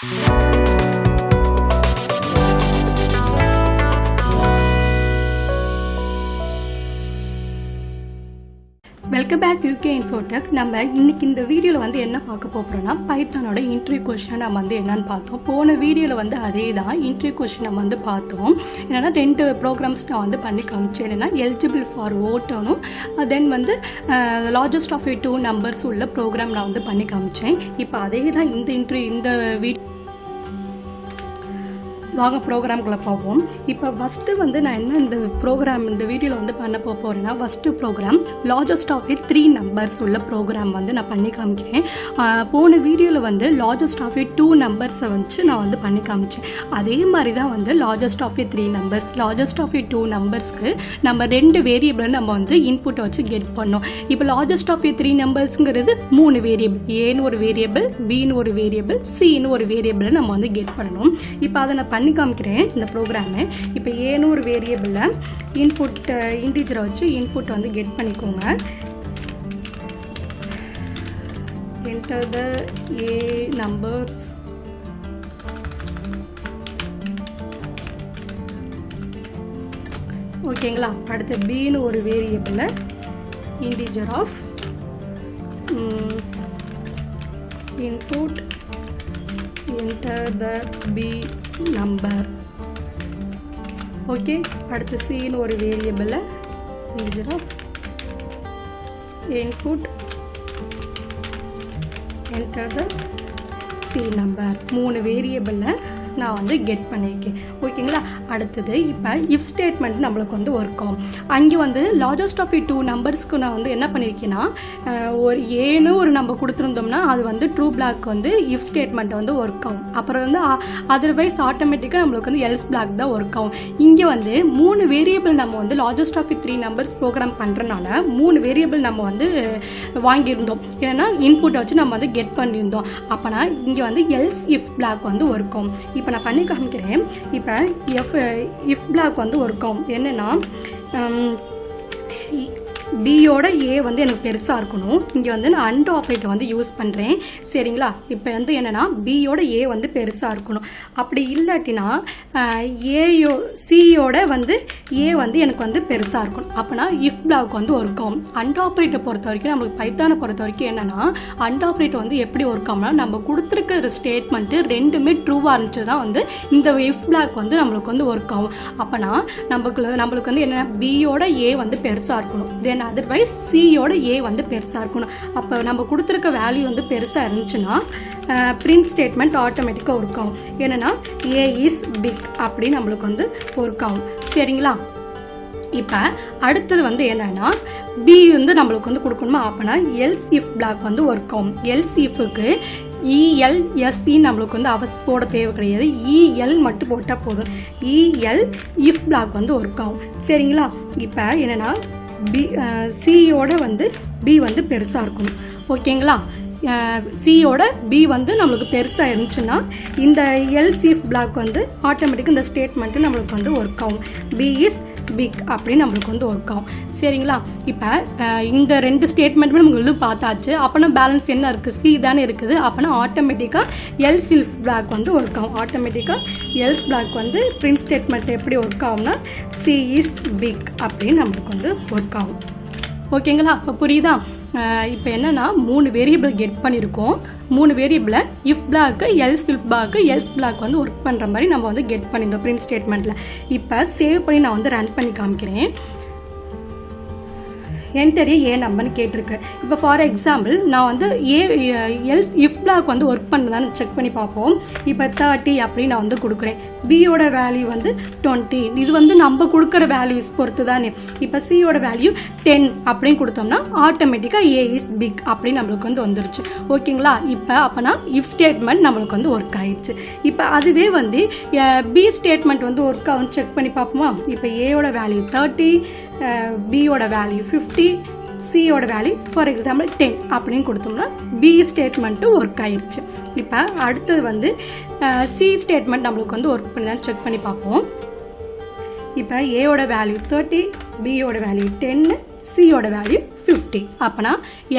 Welcome back UK Infotech. நம்ம இன்னைக்கு இந்த வீடியோவில் வந்து என்ன பார்க்க போகிறோம்னா பைத்தானோட இன்டர்வியூ கொஸ்டின் நம்ம வந்து என்னன்னு பார்த்தோம். போன வீடியோவில் வந்து அதே தான் இன்டர்வியூ கொஸ்டின் நம்ம வந்து பார்த்தோம். என்னென்னா 2 ப்ரோக்ராம்ஸ் நான் வந்து பண்ணி காமிச்சேன். என்னென்னா எலிஜிபிள் ஃபார் ஓட்டனும் தென் வந்து லார்ஜஸ்ட் ஆஃப் 2 நம்பர்ஸ் உள்ள ப்ரோக்ராம் நான் வந்து பண்ணி காமிச்சேன். இப்போ அதே தான் இந்த வீடியோ வாங்க ப்ரோக்ராம்குள்ளே பார்ப்போம். இப்போ ஃபஸ்ட்டு வந்து நான் என்ன இந்த வீடியோவில் வந்து பண்ண போகிறேன்னா first program largest of 3 numbers உள்ள ப்ரோக்ராம் வந்து நான் பண்ணி காமிக்கிறேன். போன வீடியோவில் வந்து லார்ஜஸ்ட் ஆஃப் 2 நம்பர்ஸை வச்சு நான் வந்து பண்ணி காமிச்சேன். அதே மாதிரி தான் வந்து largest of 3 numbers largest of 2 நம்பர்ஸ்க்கு நம்ம 2 வேரியபிள் நம்ம வந்து இன்புட்டை வச்சு கெட் பண்ணோம். இப்போ லார்ஜஸ்ட் ஆஃப் 3 நம்பர்ஸுங்கிறது 3 வேரியபிள், ஏன்னு ஒரு வேரியபிள், பின்னு ஒரு வேரியபிள், சின்னு ஒரு வேரியபிளை நம்ம வந்து கெட் பண்ணணும். இப்போ அதை நான் காமிக்கிறேன் இந்த ப்ரோக்ராமு. இப்போ ஏன்னு ஒரு வேரியபிளில் இன்புட் இன்டிஜரை வச்சு இன்புட் வந்து கெட் பண்ணிக்கோங்க. Enter the A numbers. ஓகேங்களா. அடுத்து பின்னு ஒரு வேரியபிளில் integer of input enter the b number. Okay. அடுத்து c ன்னு ஒரு வேரியபிளில் integer of input enter the c number. 3 வேரியபிளில் நான் வந்து கெட் பண்ணியிருக்கேன். ஓகேங்களா. அடுத்தது இப்போ இஃப் ஸ்டேட்மெண்ட் நம்மளுக்கு வந்து ஒர்க் ஆகும். அங்கே வந்து லார்ஜஸ்ட் ஆஃப் 2 நம்பர்ஸ்க்கு நான் வந்து என்ன பண்ணியிருக்கேன்னா ஒரு ஏன்னு ஒரு நம்பர் கொடுத்துருந்தோம்னா அது வந்து ட்ரூ பிளாக் வந்து இஃப் ஸ்டேட்மெண்ட் வந்து ஒர்க் ஆகும். அப்புறம் வந்து அதர்வைஸ் ஆட்டோமேட்டிக்காக நம்மளுக்கு வந்து எல்ஸ் பிளாக் தான் ஒர்க் ஆகும். இங்கே வந்து 3 வேரியபிள் நம்ம வந்து லார்ஜஸ்ட் ஆஃப் 3 நம்பர்ஸ் ப்ரோக்ராம் பண்ணுறனால 3 வேரியபிள் நம்ம வந்து வாங்கியிருந்தோம். ஏன்னா இன்புட்டை வச்சு நம்ம வந்து கெட் பண்ணியிருந்தோம். அப்போனா இங்கே வந்து எல்ஸ் இஃப் பிளாக் வந்து ஒர்க் ஆகும். இப்போ நான் பண்ணி காமிக்கிறேன். இப்போ இஃப் பிளாக் வந்து ஒர்க் ஆகும். என்னென்னா பியோட ஏ வந்து எனக்கு பெருசாக இருக்கணும். இங்கே வந்து நான் அண்ட் ஆப்ரேட்டர் வந்து யூஸ் பண்ணுறேன். சரிங்களா. இப்போ வந்து என்னென்னா பியோட ஏ வந்து பெருசாக இருக்கணும். அப்படி இல்லாட்டினா சியோட வந்து ஏ வந்து எனக்கு வந்து பெருசாக இருக்கணும். அப்போனா இஃப் பிளாக் வந்து ஒர்க் ஆகும். அண்ட் ஆப்ரேட்டர் பொறுத்த வரைக்கும் நம்மளுக்கு பைத்தானை பொறுத்த வரைக்கும் என்னென்னா அண்ட் ஆப்ரேட்டர் வந்து எப்படி ஒர்க் ஆகும்னா நம்ம கொடுத்துருக்க ஸ்டேட்மெண்ட்டு 2மே ட்ரூவாக இருந்துச்சு தான் வந்து இந்த இஃப் பிளாக் வந்து நம்மளுக்கு வந்து ஒர்க் ஆகும். அப்போனா நம்மளுக்கு வந்து என்னென்னா பியோட ஏ வந்து பெருசாக இருக்கணும். தென் அதர்வைஸ் சியோட ஏ வந்து பெருசாக இருக்கணும். அப்போ நம்ம கொடுத்துருக்க வேல்யூ வந்து பெருசாக இருந்துச்சுன்னா பிரிண்ட் ஸ்டேட்மெண்ட் ஆட்டோமேட்டிக்காக ஒர்க் ஆகும். என்னென்னா ஏ இஸ் பிக் அப்படி நம்மளுக்கு வந்து ஒர்க் ஆகும். சரிங்களா. இப்போ அடுத்தது வந்து என்னென்னா பி வந்து நம்மளுக்கு வந்து கொடுக்கணுமா. அப்போனா எல்ஸ் இஃப் பிளாக் வந்து ஒர்க் ஆகும். எல்ஸ் இஃபுக்கு இஎல்எஸ்சி நம்மளுக்கு வந்து போட தேவை கிடையாது. இஎல் மட்டும் போட்டால் போதும். இஎல் இஃப் பிளாக் வந்து ஒர்க் ஆகும். சரிங்களா. இப்போ என்னென்னா சியோட வந்து பி வந்து பெருசாக இருக்கணும். ஓகேங்களா. சியோட பி வந்து நம்மளுக்கு பெருசாக இருந்துச்சுன்னா இந்த எல்ஸ் இஃப் பிளாக் வந்து ஆட்டோமேட்டிக்காக இந்த ஸ்டேட்மெண்ட்டு நம்மளுக்கு வந்து ஒர்க் ஆகும். பி இஸ் பிக் அப்படின்னு நம்மளுக்கு வந்து ஒர்க் ஆகும். சரிங்களா. இப்போ இந்த 2 ஸ்டேட்மெண்ட்டுமே நமக்கு வந்து பார்த்தாச்சு. அப்போனா பேலன்ஸ் என்ன இருக்குது, சி தானே இருக்குது. அப்போனா ஆட்டோமேட்டிக்காக எல்ஸ் இஃப் பிளாக் வந்து ஒர்க் ஆகும். ஆட்டோமேட்டிக்காக எல்ஸ் பிளாக் வந்து பிரிண்ட் ஸ்டேட்மெண்ட்டில் எப்படி ஒர்க் ஆகும்னா சி இஸ் பிக் அப்படின்னு நம்மளுக்கு வந்து ஒர்க் ஆகும். ஓகேங்களா. அப்போ புரியுதா. இப்போ என்னென்னா 3 வேரியபிள் கெட் பண்ணியிருக்கோம். 3 வேரியபிளை இஃப் பிளாக்கு எல்ஸ் பிளாக் வந்து ஒர்க் பண்ணுற மாதிரி நம்ம வந்து கெட் பண்ணியிருந்தோம் பிரிண்ட் ஸ்டேட்மெண்ட்டில். இப்போ சேவ் பண்ணி நான் வந்து ரன் பண்ணி காமிக்கிறேன். என்டர் ஏ நம்பர்னு கேட்டிருக்கு. இப்போ ஃபார் எக்ஸாம்பிள் நான் வந்து எல்ஸ் இஃப் பிளாக் வந்து ஒர்க் பண்ணுதான்னு செக் பண்ணி பார்ப்போம். இப்போ 30 அப்படின்னு நான் வந்து கொடுக்குறேன். பியோட வேல்யூ வந்து 20. இது வந்து நம்ம கொடுக்குற வேல்யூஸ் பொறுத்து தானே. இப்போ சியோட வேல்யூ 10 அப்படின்னு கொடுத்தோம்னா ஆட்டோமேட்டிக்காக ஏ இஸ் பிக் அப்படின்னு நம்மளுக்கு வந்து வந்துருச்சு. ஓகேங்களா. இப்போ அப்போனா இஃப் ஸ்டேட்மெண்ட் நம்மளுக்கு வந்து ஒர்க் ஆயிடுச்சு. இப்போ அதுவே வந்து பி ஸ்டேட்மெண்ட் வந்து ஒர்க் ஆகும் செக் பண்ணி பார்ப்போமா. இப்போ ஏயோட வேல்யூ 30, பியோட வேல்யூ 50, சியோட வேல்யூ ஃபார் எக்ஸாம்பிள் 10 அப்படின்னு கொடுத்தோம்னா பி ஸ்டேட்மெண்ட்டு ஒர்க் ஆயிடுச்சு. இப்போ அடுத்தது வந்து சி ஸ்டேட்மெண்ட் நம்மளுக்கு வந்து ஒர்க் பண்ணி தான் செக் பண்ணி பார்ப்போம். இப்போ ஏயோட வேல்யூ 30, பியோட வேல்யூ 10, சியோட வேல்யூ 50. அப்போனா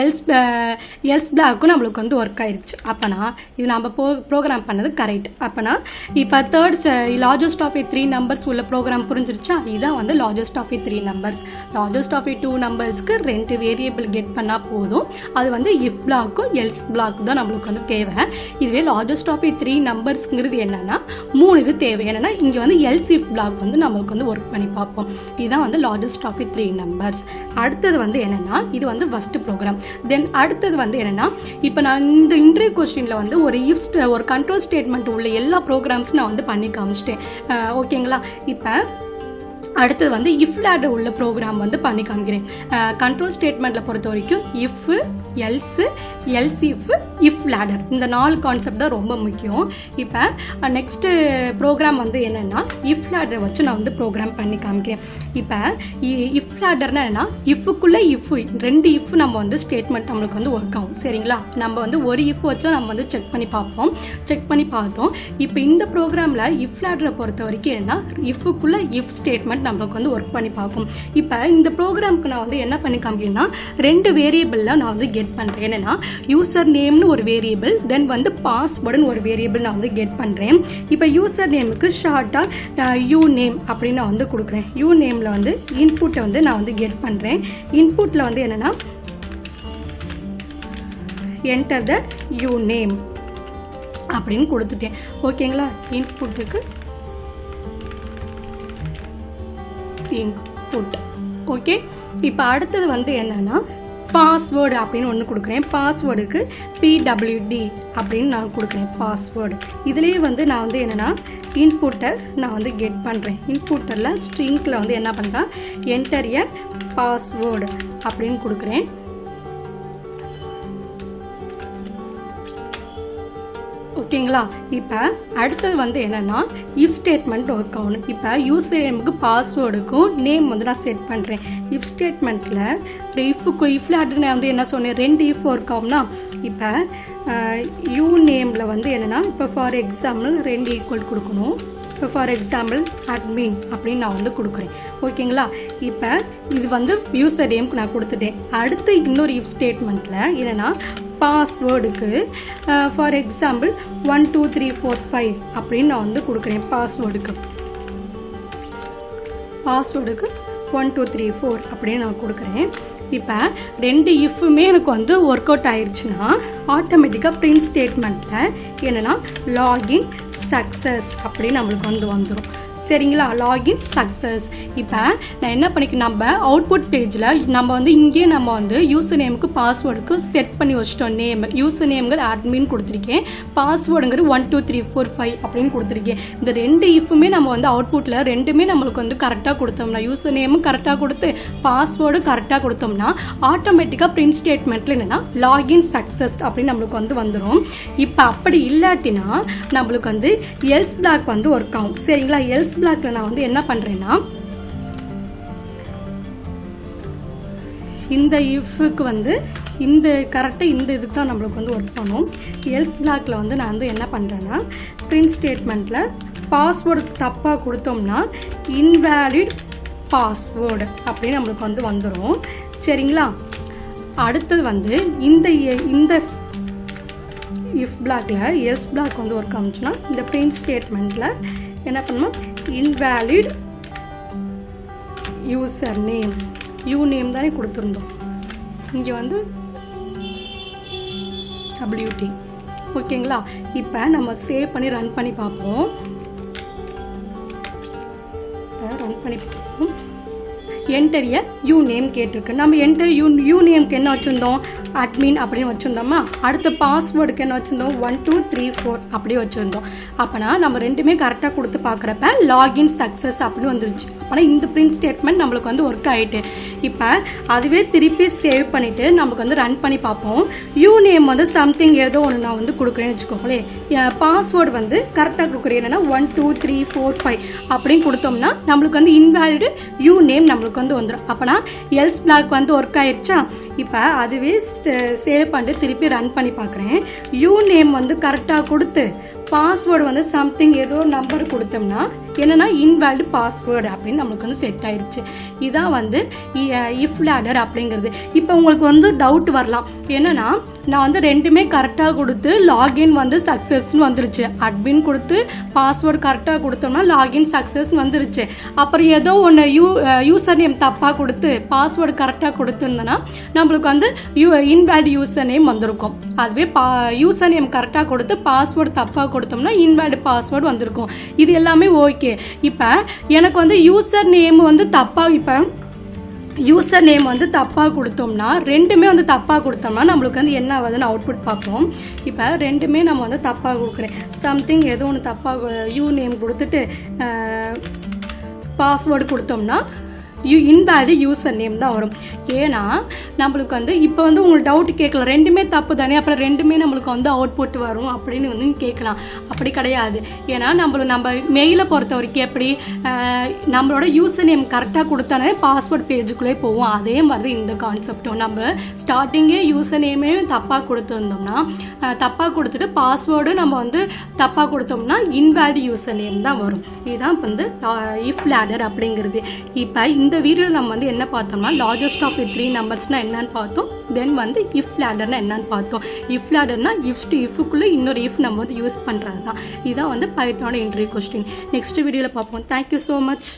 எல்ஸ் பிளாக்கும் நம்மளுக்கு வந்து ஒர்க் ஆயிடுச்சு. அப்போனா இது நம்ம ப்ரோக்ராம் பண்ணது கரெக்ட். அப்போனா இப்போ தேர்ட் லார்ஜஸ்ட் ஆஃப் 3 நம்பர்ஸ் உள்ள ப்ரோக்ராம் புரிஞ்சிருச்சா? இதுதான் வந்து largest of 3 numbers. Largest of 2 நம்பர்ஸ்க்கு 2 வேரியபிள் கெட் பண்ணால் போதும். அது வந்து இஃப் பிளாக்கும் எல்ஸ் பிளாக்கும் தான் நம்மளுக்கு வந்து தேவை. இதுவே லார்ஜஸ்ட் ஆஃப் 3 நம்பர்ஸ்ங்கிறது என்னன்னா 3 இது தேவை. என்னன்னா இங்கே வந்து எல்ஸ் இஃப் பிளாக் வந்து நம்மளுக்கு வந்து ஒர்க் பண்ணி பார்ப்போம். இதுதான் வந்து லார்ஜஸ்ட் ஆஃப் 3 நம்பர்ஸ். அடுத்தது வந்து என்னன்னா இது வந்து ஃபர்ஸ்ட் ப்ரோக்ராம். தென் அடுத்தது வந்து என்னன்னா இப்போ நான் இந்த இன்டர்வியூ கொஸ்டினில் வந்து ஒரு கண்ட்ரோல் ஸ்டேட்மெண்ட் உள்ள எல்லா ப்ரோக்ராம்ஸும் நான் வந்து பண்ணி காமிச்சிட்டேன். ஓகேங்களா? இப்போ அடுத்தது வந்து இஃப் லேடர் உள்ள ப்ரோக்ராம் வந்து பண்ணி காமிக்கிறேன். கண்ட்ரோல் ஸ்டேட்மெண்ட்டில் பொறுத்த வரைக்கும் if, else, else if ladder இந்த 4 கான்செப்ட் தான் ரொம்ப முக்கியம். இப்போ நெக்ஸ்ட்டு ப்ரோக்ராம் வந்து என்னென்னா இஃப் லேடர் வச்சு நான் வந்து ப்ரோக்ராம் பண்ணி காமிக்கிறேன். இப்போ இஃப் லேடர்னா என்னென்னா இஃபுக்குள்ளே ரெண்டு இஃப் நம்ம வந்து ஸ்டேட்மெண்ட் நம்மளுக்கு வந்து ஒர்க் ஆகும். சரிங்களா? நம்ம வந்து ஒரு இஃப் வச்சா நம்ம வந்து செக் பண்ணி பார்த்தோம். இப்போ இந்த ப்ரோக்ராமில் இஃப் லேடரை பொறுத்த வரைக்கும் என்னென்னா இஃபுக்குள்ளே இஃப் ஸ்டேட்மெண்ட் நம்மளுக்கு வந்து ஒர்க் பண்ணி பார்க்கும். இப்போ இந்த ப்ரோக்ராமுக்கு நான் வந்து என்ன பண்ணி காமிக்கிறேன்னா 2 வேரியபிளில் நான் வந்து கெட் பண்ணுறேன். என்னென்னா யூசர் நேம்னு ஒரு வேரியபிள், தென் வந்து பாஸ்வேர்டுன்னு ஒரு வேரியபிள் நான் வந்து கெட் பண்ணுறேன். இப்போ யூசர் நேமுக்கு ஷார்ட்டாக யூ நேம் அப்படின்னு நான் வந்து கொடுக்குறேன். யூ நேமில் வந்து இன்புட்டை வந்து நான் வந்து கெட் பண்ணுறேன். இன்புட்டில் வந்து என்னென்னா என்டர் த யூ நேம் அப்படின்னு கொடுத்துட்டேன். ஓகேங்களா? இன்புட்டுக்கு இன்புட். ஓகே. இப்போ அடுத்தது வந்து என்னன்னா பாஸ்வேர்டு அப்படின்னு ஒன்று கொடுக்குறேன். பாஸ்வேர்டுக்கு PWD அப்படின்னு நான் கொடுக்குறேன் பாஸ்வேர்டு. இதுலேயே வந்து நான் வந்து என்னென்னா இன்புட்டை நான் வந்து கெட் பண்ணுறேன். இன்புட்டரில் ஸ்ட்ரிங்கில் வந்து என்ன பண்ணுறேன் என்டர் எ பாஸ்வேர்டு அப்படின்னு கொடுக்குறேன். ஓகேங்களா? இப்போ அடுத்தது வந்து என்னென்னா இஃப் ஸ்டேட்மெண்ட் ஒர்க் ஆகணும். இப்போ யூசர் நேமுக்கு பாஸ்வேர்டுக்கும் நேம் வந்து நான் செட் பண்ணுறேன். இஃப் ஸ்டேட்மெண்ட்டில் இஃப் லேடர் நான் வந்து என்ன சொன்னேன் 2 இஃப் ஒர்க் ஆகும்னா இப்போ யூ நேமில் வந்து என்னென்னா இப்போ ஃபார் எக்ஸாம்பிள் 2 ஈக்குவல் கொடுக்கணும். இப்போ ஃபார் எக்ஸாம்பிள் அட்மின் அப்படின்னு நான் வந்து கொடுக்குறேன். ஓகேங்களா? இப்போ இது வந்து யூசர் நேமுக்கு நான் கொடுத்துட்டேன். அடுத்து இன்னொரு இஃப் ஸ்டேட்மெண்ட்டில் என்னென்னா பாஸ்வேர்டுக்கு ஃபார் எக்ஸாம்பிள் 1 2 3 4 5 அப்படின்னு நான் வந்து கொடுக்குறேன். பாஸ்வேர்டுக்கு 1 2 3 4 அப்படின்னு நான் கொடுக்குறேன். இப்போ 2 இஃப்புமே எனக்கு வந்து ஒர்க் அவுட் ஆயிடுச்சுன்னா ஆட்டோமேட்டிக்காக பிரிண்ட் ஸ்டேட்மெண்ட்டில் என்னென்னா லாகின் சக்ஸஸ் அப்படின்னு நம்மளுக்கு வந்து வந்துடும். சரிங்களா? Login success. இப்போ நான் என்ன பண்ணிக்க நம்ம அவுட்புட் பேஜில் நம்ம வந்து இங்கேயே நம்ம வந்து யூசர் நேமுக்கு பாஸ்வேர்டுக்கு செட் பண்ணி வச்சிட்டோம். நேம் யூசர் நேம்ங்கிற அட்மின் கொடுத்துருக்கேன். பாஸ்வேர்டுங்கிற 1 2 3 4 5 அப்படின்னு கொடுத்துருக்கேன். இந்த 2 இஃப்புமே நம்ம வந்து அவுட்புட்டில் ரெண்டுமே நம்மளுக்கு வந்து கரெக்டாக கொடுத்தோம்னா யூசர் நேமும் கரெக்டாக கொடுத்து பாஸ்வேர்டு கரெக்டாக கொடுத்தோம்னா ஆட்டோமேட்டிக்காக பிரிண்ட் ஸ்டேட்மெண்ட்டில் என்னென்னா லாகின் சக்ஸஸ் அப்படின்னு நம்மளுக்கு வந்து வந்துடும். இப்போ அப்படி இல்லாட்டினா நம்மளுக்கு வந்து எல்ஸ் பிளாக் வந்து ஒர்க் ஆகும். சரிங்களா? எல்ஸ் பிளாக்ல நான் வந்து என்ன பண்றேன்னா இந்த இஃப்க்கு வந்து இந்த கரெக்டாக இந்த இது தான் நம்மளுக்கு வந்து ஒர்க் பண்ணும். எல்ஸ் பிளாக்ல வந்து நான் வந்து என்ன பண்ணுறேன்னா பிரிண்ட் ஸ்டேட்மெண்ட்டில் பாஸ்வேர்டு தப்பாக கொடுத்தோம்னா இன்வேலிட் பாஸ்வேர்டு அப்படின்னு நம்மளுக்கு வந்து வந்துடும். சரிங்களா? அடுத்தது வந்து இந்த இஃப் பிளாக்ல எல்ஸ் பிளாக் வந்து ஒர்க் ஆகுச்சுன்னா இந்த பிரிண்ட் ஸ்டேட்மெண்ட்டில் என்ன பண்ணணும் invalid user name you name தானே கொடுத்துருந்தோம். இங்கே வந்து WT. ஓகேங்களா? இப்போ நம்ம சேவ் பண்ணி ரன் பண்ணி பார்ப்போம். என்டர் எ யூ நேம் கேட்டிருக்கு. நம்ம என்டர் யூ நேம்க்கு என்ன வச்சுருந்தோம் அட்மின் அப்படின்னு வச்சுருந்தோமா. அடுத்த பாஸ்வேர்டுக்கு என்ன வச்சுருந்தோம் 1 2 3 4 அப்படியே வச்சுருந்தோம். அப்போனா நம்ம ரெண்டுமே கரெக்டாக கொடுத்து பார்க்குறப்ப லாகின் சக்ஸஸ் அப்படின்னு வந்துருச்சு. அப்போனா இந்த பிரிண்ட் ஸ்டேட்மெண்ட் நம்மளுக்கு வந்து ஒர்க் ஆகிட்டு இப்போ அதுவே திருப்பி சேவ் பண்ணிவிட்டு நம்மளுக்கு வந்து ரன் பண்ணி பார்ப்போம். யூ நேம் வந்து சம்திங் ஏதோ ஒன்று நான் வந்து கொடுக்குறேன்னு வச்சுக்கோங்களேன். பாஸ்வேர்டு வந்து கரெக்டாக கொடுக்குறேன். என்னென்னா 1 2 3 4 5 அப்படின்னு கொடுத்தோம்னா நம்மளுக்கு வந்து இன்வேலிடு யூ நேம் நம்மளுக்கு வந்து வந்துடும். அப்போனா எல்ஸ் பிளாக் வந்து ஒர்க் ஆயிடுச்சா. இப்போ அதுவே சேவ் பண்ணிட்டு திருப்பி ரன் பண்ணி பார்க்குறேன். யூ நேம் வந்து கரெக்டாக கொடுத்து பாஸ்வேர்டு வந்து சம்திங் ஏதோ நம்பர் கொடுத்தோம்னா என்னென்னா இன்வேலிட் பாஸ்வேர்டு அப்படின்னு நம்மளுக்கு வந்து செட் ஆயிடுச்சு. இதான் வந்து இஃப் லேடர் அப்படிங்கிறது. இப்போ உங்களுக்கு வந்து டவுட் வரலாம், என்னென்னா நான் வந்து ரெண்டுமே கரெக்டாக கொடுத்து லாகின் வந்து சக்ஸஸ்ன்னு வந்துருச்சு. அட்மின் கொடுத்து பாஸ்வேர்டு கரெக்டாக கொடுத்தோம்னா லாகின் சக்ஸஸ்ன்னு வந்துருச்சு. அப்புறம் ஏதோ ஒன்று யூசர் நேம் தப்பாக கொடுத்து பாஸ்வேர்டு கரெக்டாக கொடுத்துருந்தோன்னா நம்மளுக்கு வந்து இன்வேலிட் யூசர் நேம் வந்திருக்கும். அதுவே யூசர் நேம் கரெக்டாக கொடுத்து பாஸ்வேர்டு தப்பாக கொடுத்தோம்னா இன்வேலிட் பாஸ்வேர்டு வந்திருக்கும். இது எல்லாமே ஓகே. இப்போ எனக்கு வந்து யூசர் நேம் வந்து தப்பாக யூசர் நேம் வந்து தப்பாக கொடுத்தோம்னா ரெண்டுமே வந்து தப்பாக கொடுத்தோம்னா நம்மளுக்கு வந்து என்ன ஆகுதுன்னு அவுட்புட் பார்ப்போம். இப்போ ரெண்டுமே நம்ம வந்து தப்பாக கொடுக்குறேன். சம்திங் ஏதோ ஒன்று தப்பாக யூ நேம் கொடுத்துட்டு பாஸ்வேர்டு கொடுத்தோம்னா இன்வேலிட் யூசர் நேம் தான் வரும். ஏன்னா நம்மளுக்கு வந்து இப்போ வந்து உங்களுக்கு டவுட் கேட்கலாம், ரெண்டுமே தப்பு தானே, அப்புறம் ரெண்டுமே நம்மளுக்கு வந்து அவுட்புட் வரும் அப்படின்னு வந்து கேட்கலாம். அப்படி கிடையாது. ஏன்னா நம்ம மெயிலை பொறுத்த வரைக்கும் எப்படி நம்மளோட யூசர் நேம் கரெக்டாக கொடுத்தானே பாஸ்வேர்ட் பேஜுக்குள்ளே போவோம். அதே மாதிரி இந்த கான்செப்டும் நம்ம ஸ்டார்டிங்கே யூசர் நேமே தப்பாக கொடுத்துருந்தோம்னா தப்பாக கொடுத்துட்டு பாஸ்வேர்டு நம்ம வந்து தப்பாக கொடுத்தோம்னா இன்வேலிட் யூசர் நேம் தான் வரும். இதுதான் வந்து இஃப் லேடர் அப்படிங்கிறது. இப்போ இந்த வீடியோவில் நம்ம வந்து என்ன பார்த்தோம்னா லார்ஜஸ்ட் ஆஃப் 3 நம்பர்ஸ்னால் என்னன்னு பார்த்தோம். தென் வந்து இஃப் லேடர்னா என்னன்னு பார்த்தோம். இஃப் லேடர்னா இஃப்க்குள்ளே இன்னொரு இஃப் நம்ம வந்து யூஸ் பண்ணுறது தான். இதுதான் வந்து பைத்தானோட இன்டர்வியூ கொஸ்டின். நெக்ஸ்ட் வீடியோவில் பார்ப்போம். Thank you so much.